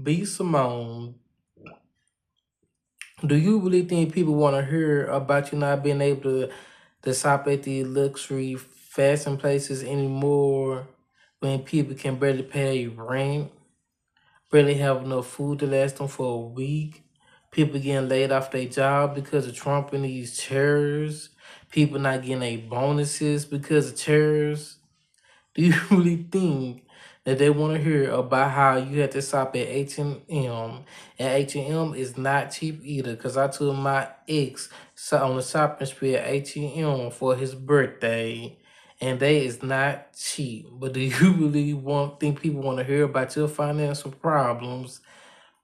B. Simone, do you really think people want to hear about you not being able to shop at these luxury fashion places anymore when people can barely pay rent, barely have enough food to last them for a week? People getting laid off their job because of Trump and these chairs. People not getting their bonuses because of chairs. Do you really think that they want to hear about how you had to shop at H&M? And H&M is not cheap either, because I took my ex on a shopping spree at H&M for his birthday, and they is not cheap. But do you really think people want to hear about your financial problems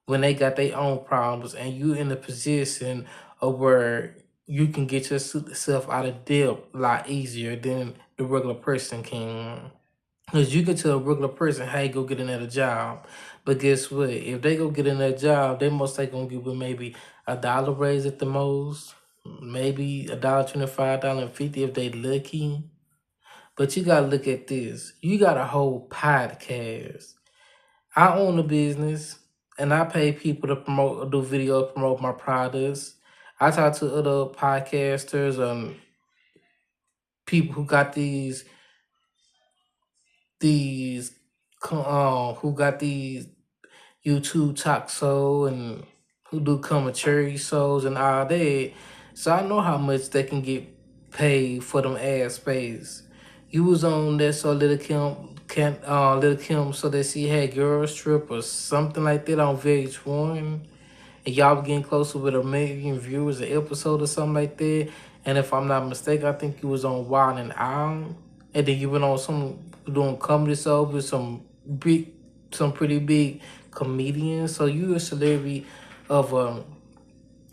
when they got their own problems, and you in a position of where you can get yourself out of debt a lot easier than the regular person can? Because you can tell a regular person, hey, go get another job. But guess what? If they go get another job, they most likely gonna give them maybe a dollar raise at the most, maybe $1.25, $1.50 if they lucky. But you gotta look at this. You got a whole podcast. I own a business and I pay people to do videos, promote my products. I talk to other podcasters and people who got these who got these YouTube talk show and who do commentary shows and all that. So I know how much they can get paid for them ad space. You was on that so Little Kim so that she had girls trip or something like that on VH1, and y'all were getting closer with 1 million viewers an episode or something like that. And if I'm not mistaken, I think you was on Wild and Out, and then you went on some doing comedy show with some pretty big comedians. So you a celebrity of a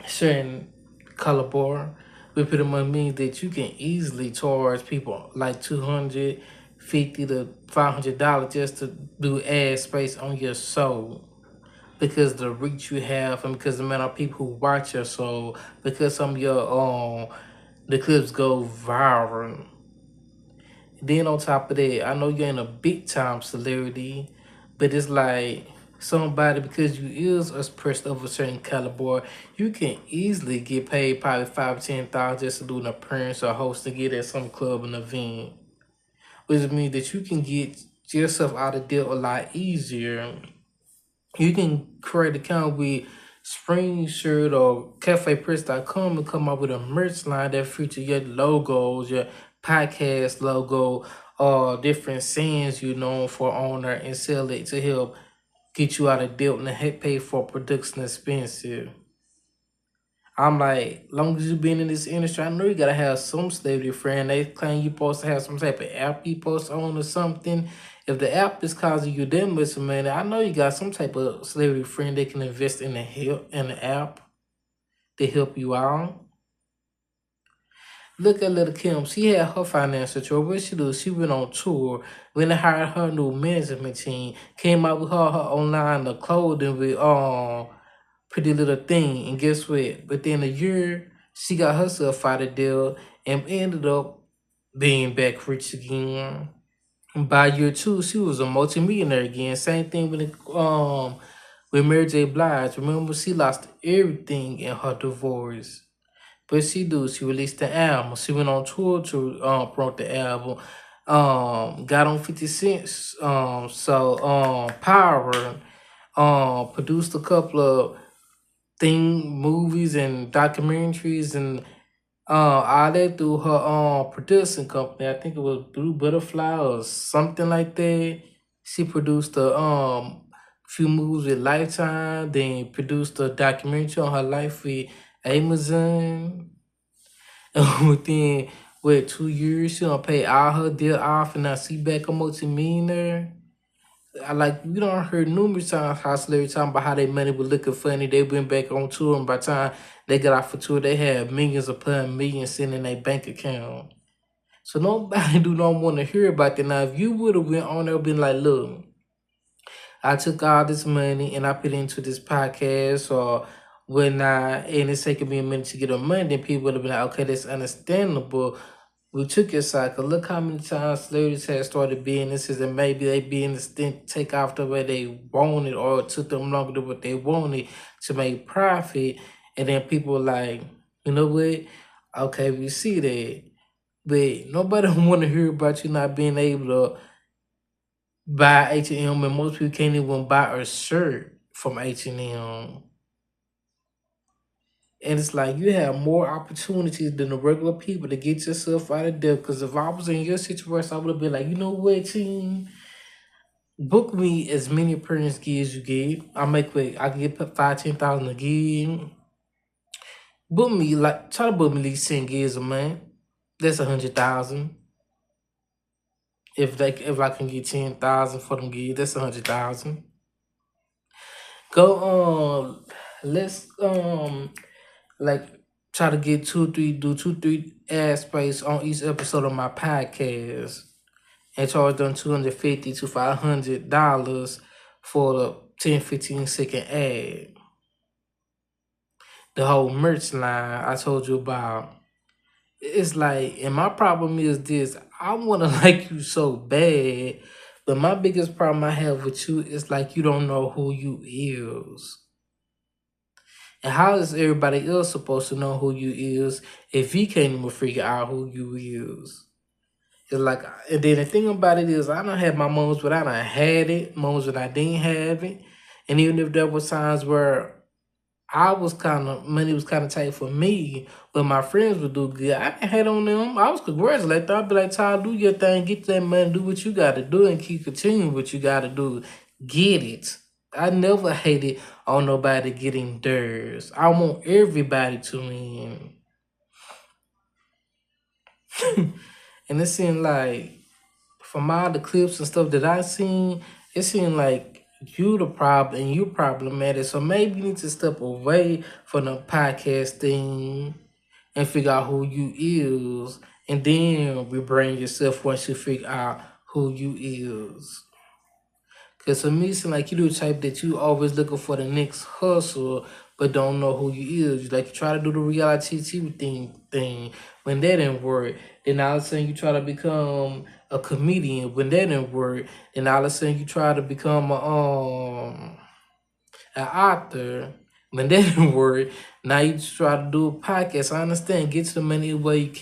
certain caliber, which pretty much means that you can easily charge people like $250 to $500 just to do ad space on your show, because the reach you have and because the amount of people who watch your show, because some of your the clips go viral. Then on top of that, I know you ain't a big time celebrity, but it's like somebody, because you is a person of a certain caliber, you can easily get paid probably 5 or 10 thousand just to do an appearance or host to get at some club and event, which means that you can get yourself out of debt a lot easier. You can create an account with Spring Shirt or CafePress.com and come up with a merch line that features your logos, your podcast logo, or different sayings you know for owner, and sell it to help get you out of debt and help pay for production expenses. I'm like, long as you been in this industry, I know you gotta have some celebrity friend. They claim you supposed to have some type of app you supposed to own or something. If the app is causing you that much money, I know you got some type of celebrity friend that can invest in the app to help you out. Look at Little Kim. She had her financial trouble. What she do? She went on tour. When they hired her new management team, came out with her own line of clothing with Pretty Little Thing. And guess what? Within a year, she got herself out of deal and ended up being back rich again. And by year two, she was a multimillionaire again. Same thing with Mary J. Blige. Remember, she lost everything in her divorce. But she released the album. She went on tour to promote the album. Got on 50 Cent Power. Produced a couple of movies and documentaries and all that through her producing company. I think it was Blue Butterfly or something like that. She produced a few movies with Lifetime, then produced a documentary on her life with Amazon. Within 2 years, she don't pay all her debt off, and now she back a multi-millionaire. I like, you don't heard numerous times how celebrities talking about how their money was looking funny. They went back on tour, and by the time they got off the tour, they had millions upon millions sitting in their bank account. So nobody do not want to hear about that. Now, if you would have went on there and been like, look, I took all this money and I put it into this podcast or whatnot, and it's taking me a minute to get on money, then people would have been like, okay, that's understandable. we took your side. Cause look how many times celebrities had started businesses and maybe they business didn't take off the way they wanted or it took them longer than what they wanted to make profit. And then people were like, you know what? Okay, we see that. But nobody want to hear about you not being able to buy H&M, and most people can't even buy a shirt from H&M. And it's like you have more opportunities than the regular people to get yourself out of debt. Because if I was in your situation, I would have been like, you know what, team? Book me as many appearance gigs you get. I can get 5, 10,000 a gig. Book me like try to book me at least 10 gigs a month. That's 100,000. If I can get 10,000 for them gigs, that's 100,000. Go let's like try to get do 2, 3 ad space on each episode of my podcast and charge them $250 to $500 for the 10, 15 second ad. The whole merch line I told you about. It's like, and my problem is this: I want to like you so bad, but my biggest problem I have with you is like you don't know who you is. And how is everybody else supposed to know who you is if he can't even figure out who you is? It's like, and then the thing about it is, I don't have my moments when I done had it, moments when I didn't have it, and even if there was times where money was kind of tight for me, but my friends would do good. I didn't hate on them. I was congratulated. I'd be like, Tyler, do your thing, get that money, do what you got to do, and keep continuing what you got to do. Get it. I never hated on nobody getting theirs. I want everybody to win. And it seemed like, from all the clips and stuff that I seen, it seemed like you the problem and you problematic. So maybe you need to step away from the podcast thing and figure out who you is, and then rebrand yourself once you figure out who you is. Cause for me, it seem like you the type that you always looking for the next hustle, but don't know who you is. Like you try to do the reality TV thing. When that didn't work, then all of a sudden you try to become a comedian. When that didn't work, then all of a sudden you try to become an author. When that didn't work, now you try to do a podcast. I understand, get to the money where you can.